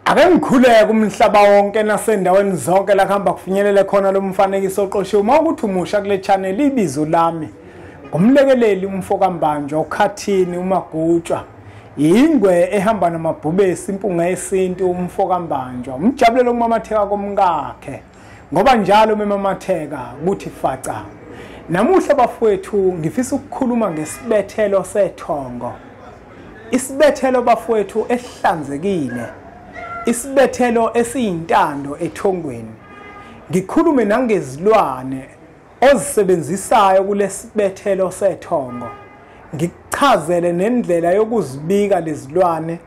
Ake ngikhuleke umhlaba wonke nasendaweni zonke la kuhamba kufinyelele khona lo mfanekiso oqoshiwe uma ukuthi umusha kule channel ibizo lami ngumlekeleli umfokambanjwa ukhathini uMagutshwa ingwe ehamba namabhubesi impunga yesintu umfokambanjwa umjabulelo kumamatheka komkakhe ngoba njalo memamatheka kuthi faca. Namuhla bafowethu ngifisa ukukhuluma ngesibethelo sethongo, isibethelo bafowethu ehlanzekile, isibethelo esiyintando ethongweni. Ngikhulume nangezilwane ozisebenzisayo kulesibethelo sethongo, ngikuchazele nendlela yokuzibika lezilwane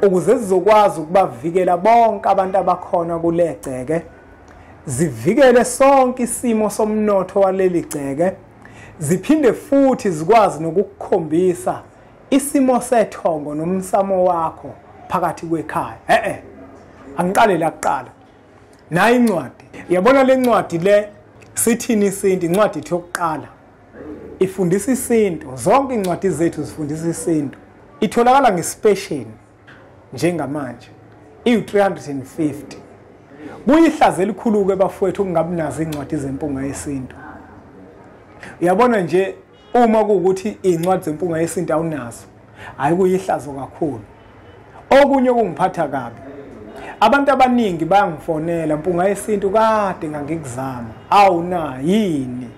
ukuze zizokwazi ukubavikela bonke abantu abakhona kulegceke, zivikele sonke isimo somnotho waleli gceke, ziphinde futhi zikwazi nokukukhombisa isimo sethongo nomsamo wakho phakathi kwekhaya. Angiqale la kuqala nayi incwadi. Yabona le ncwadi le sithini isintu, incwadi yokuqala ifundisa isintu, zonke incwadi zethu zifundisa isintu. Itholakala ngespecial njengamanje i350. Kuyihlazo elikhulu ke bafowethu kungabi nazo incwadi zempunga yesintu. Uyabona nje uma kuukuthi incwadi zempunga yesintu awunazo hayi kuyihlazo kakhulu. Okunye kungiphatha kabi, abantu abaningi bayangifonela mpunga yesintu kade ngangikuzama awuna yini.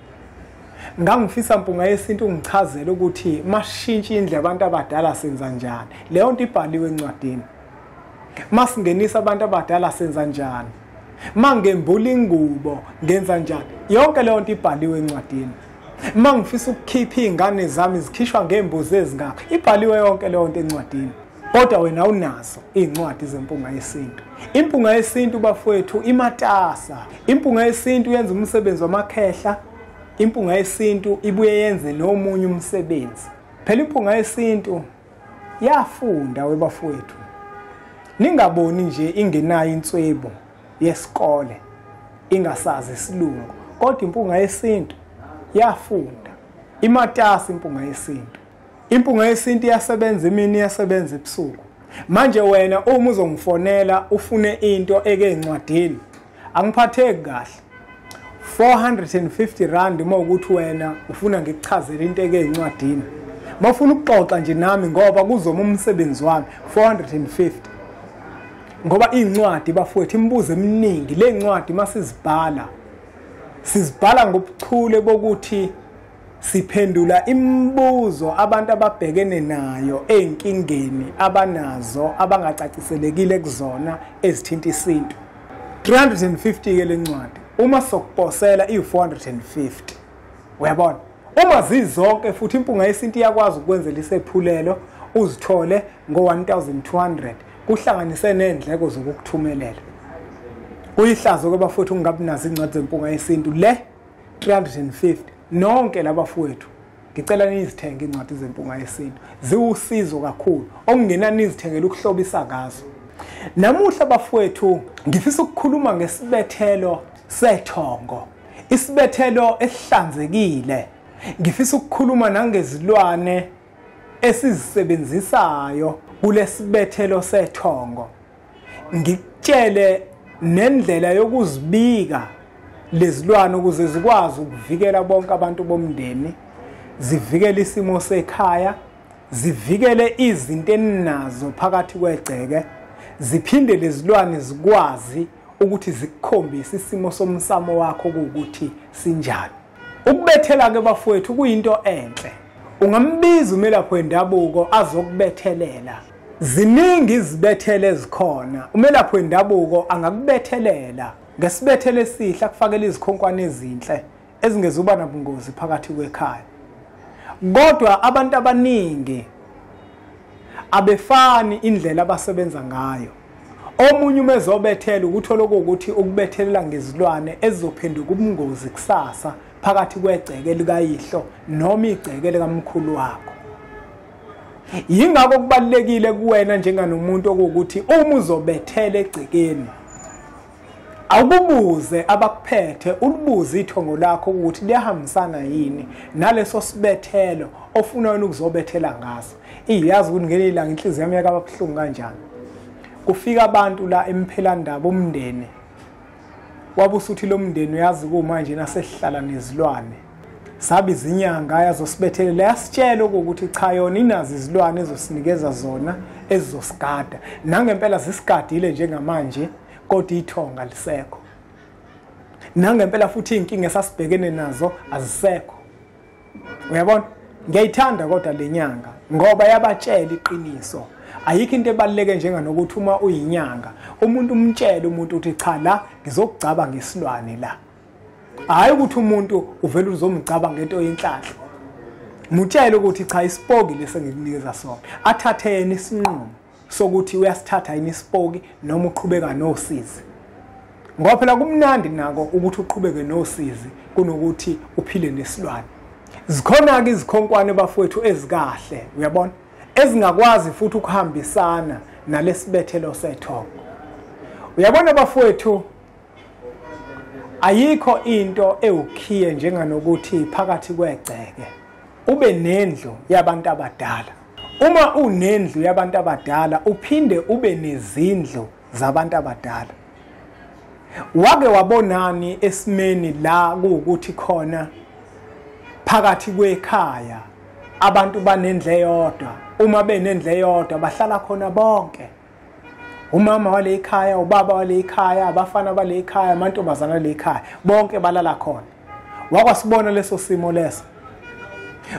Ngangifisa mpunga yesintu ungichazele ukuthi mashintsha indle abantu abadala senza njani. Leyo nto ibhaliwe encwadini. Masingenisa abantu abadala senza njani, mangembula ingubo ngenza njani, yonke leyo nto ibhaliwe encwadini. Mangifisa ukukhipha izingane zami zikhishwa ngembuzi ezingaka, ibhaliwe yonke leyo nto encwadini. Kodwa wena unazo incwadi zempunga yesintu. Impunga yesintu bafowethu imatasa. Impunga yesintu yenza umsebenzi wamakhehla. Impunga yesintu ibuye yenze nomunye umsebenzi. Phela impunga yesintu yafunda webafowethu. Ningaboni nje ingenayo inswebo yesikole, ingasazi isilungu, kodwa impunga yesintu yafunda. Imatasa impunga yesintu. Impunga yesintu iyasebenza imini, iyasebenza ebusuku. Manje wena uma uzongifonela ufune into eke encwadini, angiphatheki kahle. 450 rand uma ukuthi wena ufuna ngikuchazele into eke encwadini. Mafuna ukuxoxa nje nami ngoba kuzoma umsebenzi wami 450. Ngoba incwadi bafowethu imibuzo eminingi, le ncwadi masizibhala sizibhala ngobuchule bokuthi siphendula imibuzo abantu ababhekene nayo ezinkingeni abanazo abangacaciselekile kuzona ezithinta isintu. 350 ke lencwadi uma sokuposela i450. Uyabona? Uma zizonke futhi impunga yesintu iyakwazi ukwenzela isephulelo uzithole ngo1200 kuhlanganise nendleko zokukuthumelela. Kuyihlazo ke bafowethu ungabi nazo incwadi zempunga yesintu le 350. Nonke labafowethu ngicela nizithenge incwadi zempunga yesintu, ziwusizo kakhulu okungenani nizithengele ukuhlobisa ngazo. Namuhla bafowethu ngifisa ukukhuluma ngesibethelo sethongo, isibethelo esihlanzekile. Ngifisa ukukhuluma nangezilwane esizisebenzisayo kulesibethelo sethongo. Ngikutshele nendlela yokuzibika lezilwane ukuze zikwazi ukuvikela bonke abantu bomndeni, zivikele isimo sekhaya, zivikele izinto eninazo phakathi kwegceke, ziphinde lezilwane zikwazi ukuthi zikukhombise isimo somsamo wakho ukuthi sinjani. Ukubethela ke bafowethu kuyinto enhle. Ungambiza umelaphi wendabuko azokubethelela. Ziningi izibethelo ezikhona. Umelaphi wendabuko angakubethelela ngesibethelo esihle akufakele izikhonkwane ezinhle ezingezuba nabungozi phakathi kwekhaya. Kodwa abantu abaningi abefani indlela abasebenza ngayo. Omunye umezobethela ukuthola ukuthi ukubethelela ngezilwane ezizophenduka ubungozi kusasa phakathi kwegceke likayihlo noma igceke likamkhulu wakho. Yingakho kubalekile kuwena njenganomuntu ukuthi uma uzobethela egcekeni awububuze abakuphethe, ulibuze ithongo lakho ukuthi liyahambisana yini naleso sibethelo ofuna ukuzobethela ngaso. Iyazi ukuthi ngelilanga inhliziyo yami yakababhlungu kanjani. kufika abantu la eMphelandaba umndeni wabusuthi lo mndeni uyazi kumanje nasehlala nezilwane sabi izinyanga yazosibethelela yasitshela ukuthi cha yona inazi izilwane ezosinikeza zona ezizosigada nangempela zisigadile njengamanje kodwa ithonga lisekho nangempela futhi inkinga esasibhekene nazo azisekho uyabona ngiyayithanda kodwa lenyanga ngoba yabatshela iqiniso ayikho into ebaluleke njenganokuthi uma uyinyanga umuntu umtshele umuntu uthi cha la ngizokugcaba ngesilwane la hayi ukuthi umuntu uvela uzomgcaba ngento yenhlahla mutshele ukuthi cha isipoki lese ngikunikeza sona athathe yena isinqumo sokuthi uyasithatha yini isipoki noma uqhubeka nosizi ngoba phela kumnandi nako ukuthi uqhubeke nosizi kunokuthi uphile nesilwane zikhona ke izikhonkwane bafowethu ezikahle uyabona ezingakwazi futhi ukuhambisana nalesibethelo sethongo uyabona bafowethu ayikho into ewukhiye njenganokuthi phakathi kwegceke ube nendlu yabantu abadala uma unendlu yabantu abadala uphinde ube nezindlu zabantu abadala wake wabonani esimeni la kuukuthi khona phakathi kwekhaya abantu banendle eyodwa uma benendle eyodwa bahlala khona bonke umama wale ekhaya ubaba wale ekhaya abafana bale ekhaya amantombazana wale ekhaya bonke balala khona wakwasibona leso simo leso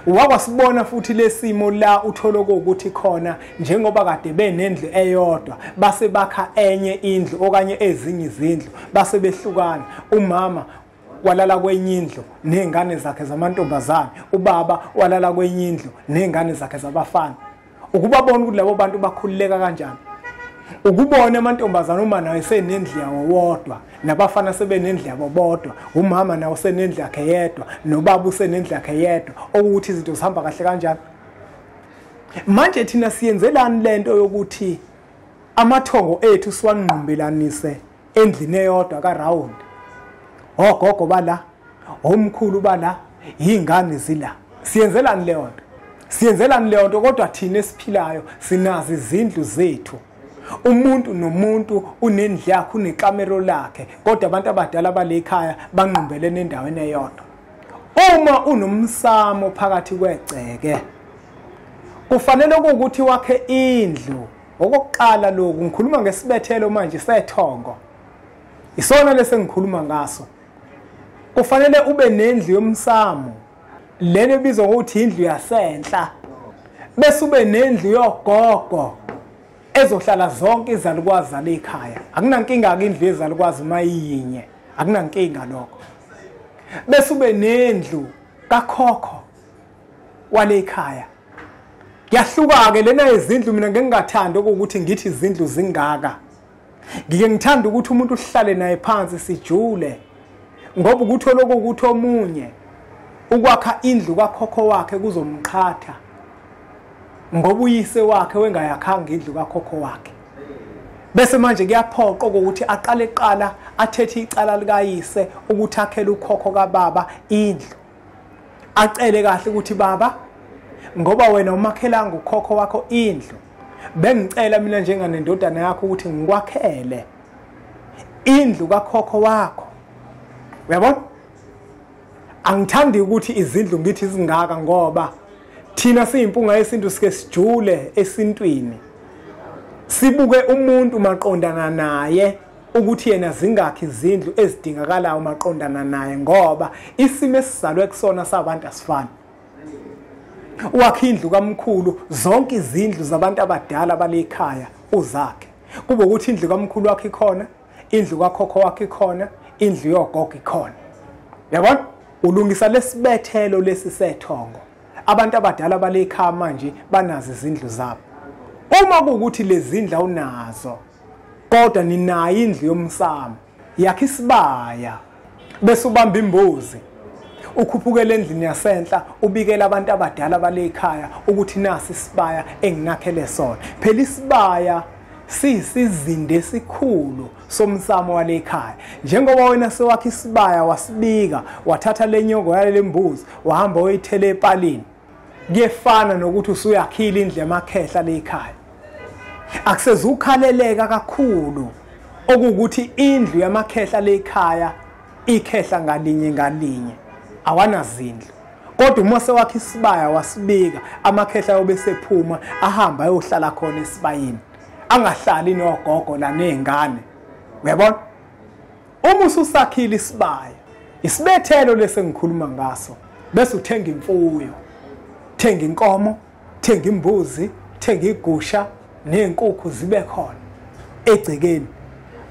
wakwasibona futhi lesimo la utholoko ukuthi khona njengoba kade benendlu eyodwa base bakha enye indlu okanye ezinye izindlu base behlukana umama walala kwenye indlu nezingane zakhe zamantombazana ubaba walala kwenye indlu nezingane zakhe zabafana ukubabona ukuthi labo bantu bakhululeka kanjani ukubona amantombazana uma nawe senendlu yawo wodwa nabafana sebenendlu yabo bodwa umama nawe senendlu yakhe yedwa nobaba usenendlu yakhe yedwa ukuthi izinto zihamba kahle kanjani manje thina siyenzelani lento yokuthi amathongo ethu siwanqumbelanise endlini eyodwa kaRound ogogo bala omkhulu bala ingane zila siyenzelani leyo nto siyenzelani leyo nto kodwa thina esiphilayo sinazi izindlu zethu umuntu nomuntu unendlu yakhe unekamero lakhe kodwa abantu abadala bale ekhaya banqumbelene endaweni eyodwa uma unomsamo phakathi kwegceke kufanele ukuthi wakhe indlu okokuqala lokhu ngikhuluma ngesibethelo manje sethongo isona lese ngikhuluma ngaso kufanele ube nendlu yomsamo lene bizwa ukuthi indlu yasenhla bese ube nendlu yogogo ezohlala zonke izalukwazi zale ekhaya akunankinga ke indlu ezalukwazi mayinye akunankinga lokho bese ube nendlu kakhokho wale ekhaya yahluka ke lena izindlu mina ngingathanda ukuthi ngithi izindlu zingaka ngike ngithanda ukuthi umuntu uhlale naye phansi sijule ngoba ukuthi lokho ukuthi omunye ukwakha indlu kakhokho wakhe kuzomqhatha ngoba uyise wakhe wengayakhanga indlu kakhokho wakhe bese manje kuyaphoqa ukuthi aqale eqala athethe icala likayise ukuthi akhele ukhokho kaBaba indlu acele kahle ukuthi baba ngoba wena umakhelanga ukhokho wakho indlu bengicela mina njenganendodana yakho ukuthi ngikwakhele indlu kakhokho wakho uyabona angithandi ukuthi izindlu ngithi izingaka ngoba thina siyimpunga yesintu sike sijule esintwini sibuke umuntu maqondana naye ukuthi yena zingakhi izindlu ezidingakalayo maqondana naye ngoba isimo esizalwe kusona sabantu asifani wakhe indlu kamkhulu zonke izindlu zabantu abadala bale ekhaya uzakhe kube ukuthi indlu kamkhulu wakhe ikhona indlu kakhokho wakhe ikhona indlu yogogo ikhona yabona ulungisa lesibethelo lesisethongo abantu abadala bale ekhaya manje banazi izindlu zabo uma kuukuthi lezi zindlu awunazo kodwa ninayo indlu yomsamo yakhe isibaya bese ubamba imbuzi ukhuphukele endlini yasenhla ubikela abantu abadala bale ekhaya ukuthi nasi isibaya enginakhele sona phela isibaya sisizinde esikhulu somsamo wale ekhaya njengoba wena sewakhe isibaya wasibika wathatha lenyongo yale mbuzi wahamba oyithele epalini kuyefana nokuthi usuyakhila indlu yamakhehla le ekhaya akusezukhaleleka kakhulu okukuthi indlu yamakhehla lekhaya ikhehla ngalinye awanazindlu. Kodwa uma sewakhe isibaya wasibika, amakhehla yobe sephuma ahamba ayohlala khona esibayeni, angahlali nogogo la nezingane. Uyabona? Uma ususakhile isibaya, isibethelo lese ngikhuluma ngaso, bese uthenga imfuyo, thenga inkomo, thenga imbuzi, thenga igusha nezinkukhu zibe khona egcekeni.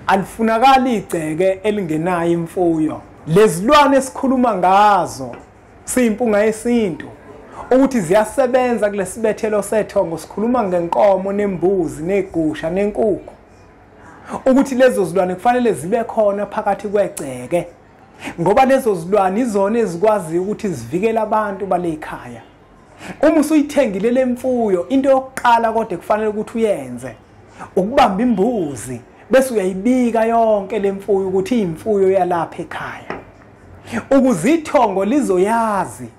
Alifunakala igceke elingenayo imfuyo. Lezilwane esikhuluma ngazo siyimpunga yesintu ukuthi ziyasebenza kulesibethelo sethongo. Sikhuluma ngenkomo nembuzi negusha nenkukhu, ukuthi lezo zilwane kufanele zibe khona phakathi kwegceke, ngoba lezo zilwane izona ezikwazi ukuthi zivikele abantu bale ekhaya. Uma usuyithengile le mfuyo, into yokuqala kodwa kufanele ukuthi uyenze ukubamba imbuzi, bese uyayibika yonke le mfuyo ukuthi imfuyo yalapha ekhaya, ukuze ithongo lizoyazi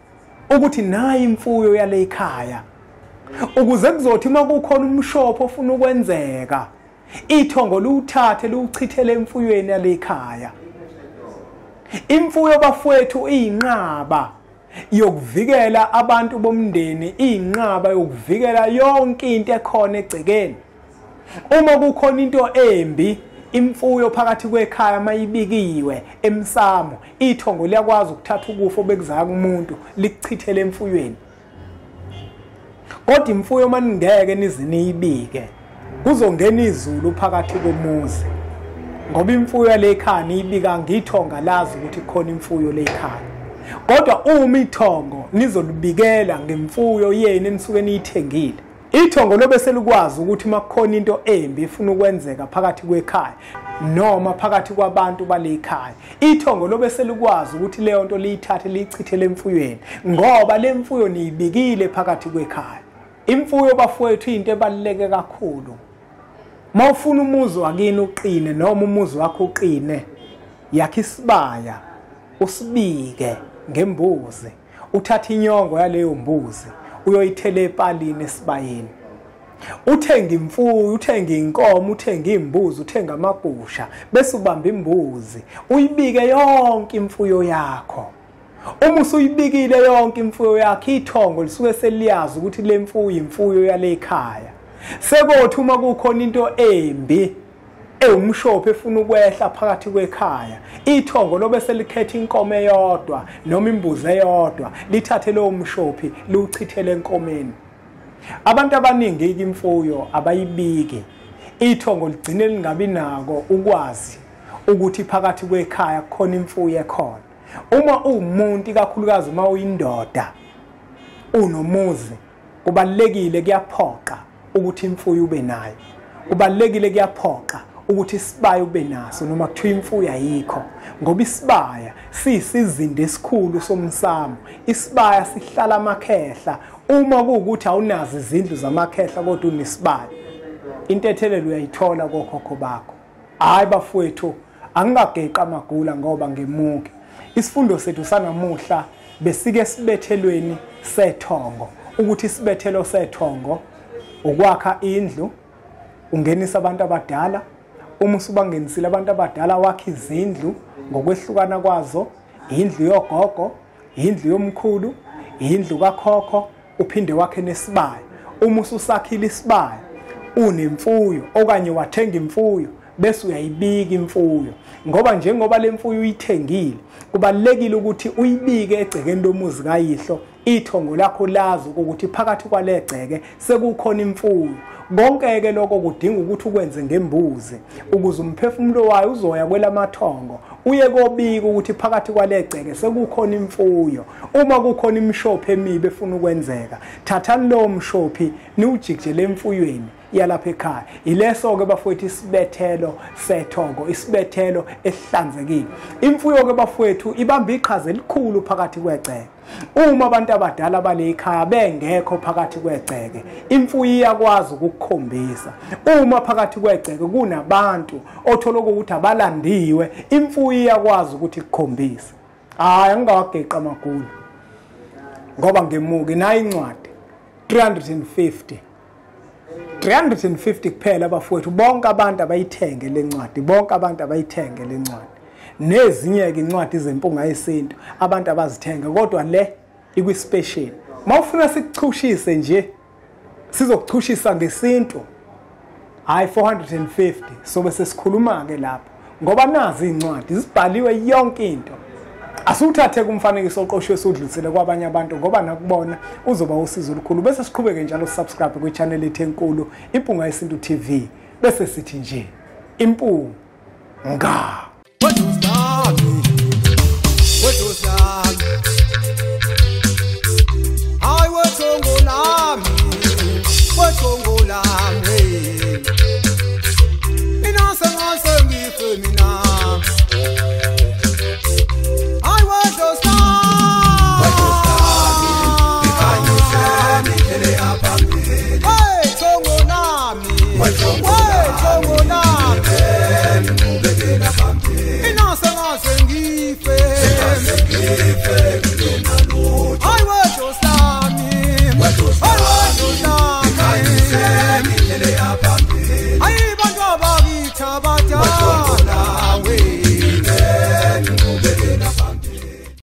ukuthi nayi imfuyo yale ekhaya, ukuze kuzothi uma kukhona umshopho ofuna ukwenzeka, ithongo liwuthathe liwuchithele emfuyweni yale ekhaya. Imfuyo bafowethu iyinqaba yokuvikela abantu bomndeni, iyinqaba yokuvikela yonke into ekhona egcekeni. Uma kukhona into embi, imfuyo phakathi kwekhaya mayibikiwe emsamo, ithongo liyakwazi ukuthatha ukufa obekuzaka kumuntu likuchithele emfuyweni. Kodwa imfuyo maningeke niziniyibike, kuzongena izulu phakathi komuzi, ngoba imfuyo le ekhaya niyibika ngithonga lazi ukuthi khona imfuyo le ekhaya. Kodwa uma ithongo nizolibikela ngemfuyo yenu enisuke niyithengile, ithongo lobe selikwazi ukuthi makukhona into embi efuna ukwenzeka phakathi kwekhaya noma phakathi kwabantu bale ekhaya, ithongo lobe selikwazi ukuthi leyo nto liyithathe liyichithele emfuyweni, ngoba le mfuyo niyibikile phakathi kwekhaya. Imfuyo bafowethu into ebaluleke kakhulu. Mawufuna umuzi wakini uqine noma umuzi wakho uqine, yakha isibaya, usibike ngembuzi, uthatha inyongo yaleyo mbuzi uyoyithela epalini esibayeni. Uthenga imfuyo, uthenga inkomo, uthenga imbuzi, uthenga amagusha, bese ubamba imbuzi, uyibike yonke imfuyo yakho. Uma usuyibikile yonke imfuyo yakho, ithongo lisuke seliyazi ukuthi le mfuyo imfuyo yale ekhaya. Sekothi uma kukhona into embi umshopho efuna ukwehla phakathi kwekhaya, ithongo lobe selikhetha inkomo eyodwa noma imbuzi eyodwa, lithathe lo mshophi liwuchithele enkomeni. Abantu abaningi imfuyo abayibiki, ithongo ligcine lingabi nako ukwazi ukuthi phakathi kwekhaya kukhona imfuyo ekhona. Uma umuntu ikakhulukazi uma uyindoda unomuzi, kubalekile kuyaphoqa ukuthi imfuyo ube nayo, kubalekile kuyaphoqa ukuthi isibaya ube naso noma kuthiwa imfuyo ayikho, ngoba isibaya siyisizinda esikhulu somsamo. Isibaya sihlala amakhehla. Uma kuwukuthi awunazo izindlu zamakhehla kodwa unesibaya, intethelelo uyayithola kokhokho bakho. Hayi bafowethu, angingageqa amagula ngoba ngemuke. Isifundo sethu sanamuhla besike sibethelweni sethongo, ukuthi isibethelo sethongo ukwakha indlu, ungenisa abantu abadala. Uma usubangenisile abantu abadala, wakha izindlu ngokwehlukana kwazo, indlu yogogo, indlu yomkhulu, indlu kakhokho, uphinde wakhe nesibaya. Uma ususakhile isibaya, unemfuyo okanye wathenga imfuyo, bese uyayibika imfuyo, ngoba njengoba le mfuyo uyithengile, kubalekile ukuthi uyibike egcekeni lomuzi kayihlo. Ithongo lakho lazi ukuthi phakathi kwale gceke sekukhona imfuyo. Konke ke lokho kudinga ukuthi ukwenze ngembuzi, ukuze umphefumulo wayo uzoya kwelamathongo, uye kobika ukuthi phakathi kwale gceke sekukhona imfuyo. Uma kukhona imishophi emibe efuna ukwenzeka, thathani lo mshophi niwujikijele emfuyweni yalapha ekhaya. Ileso ke bafowethu isibethelo sethongo, isibethelo esihlanzekile. Imfuyo ke bafowethu ibamba iqhaza elikhulu phakathi kwegceke. Uma abantu abadala bale ekhaya bengekho phakathi kwegceke, imfuyo iyakwazi ukukukhombisa. Uma phakathi kwegceke kunabantu othola ukuthi abalandiwe, imfuyo iyakwazi ukuthi ikukhombise. Hayi angingawageqa amagulu ngoba ngemuke nayo incwadi 350 350 kuphela bafowethu bonke abantu abayithenge lencwadi bonke abantu abayithenge lencwadi nezinye ke incwadi zempunga yesintu abantu abazithenga kodwa le ikwi special mawufuna sikuchushise nje sizokuchushisa ngesintu hayi 450 so bese sikhuluma ke lapho ngoba nazi incwadi zibhaliwe yonke into asuthathe kumfanekiso oqoshwe sudlulisele kwabanye abantu ngoba nakubona uzoba usizo olukhulu bese siqhubeke njalo subscribe kwi channel ethu enkulu Impunga Yesintu TV bese sithi nje impunga Ina sengife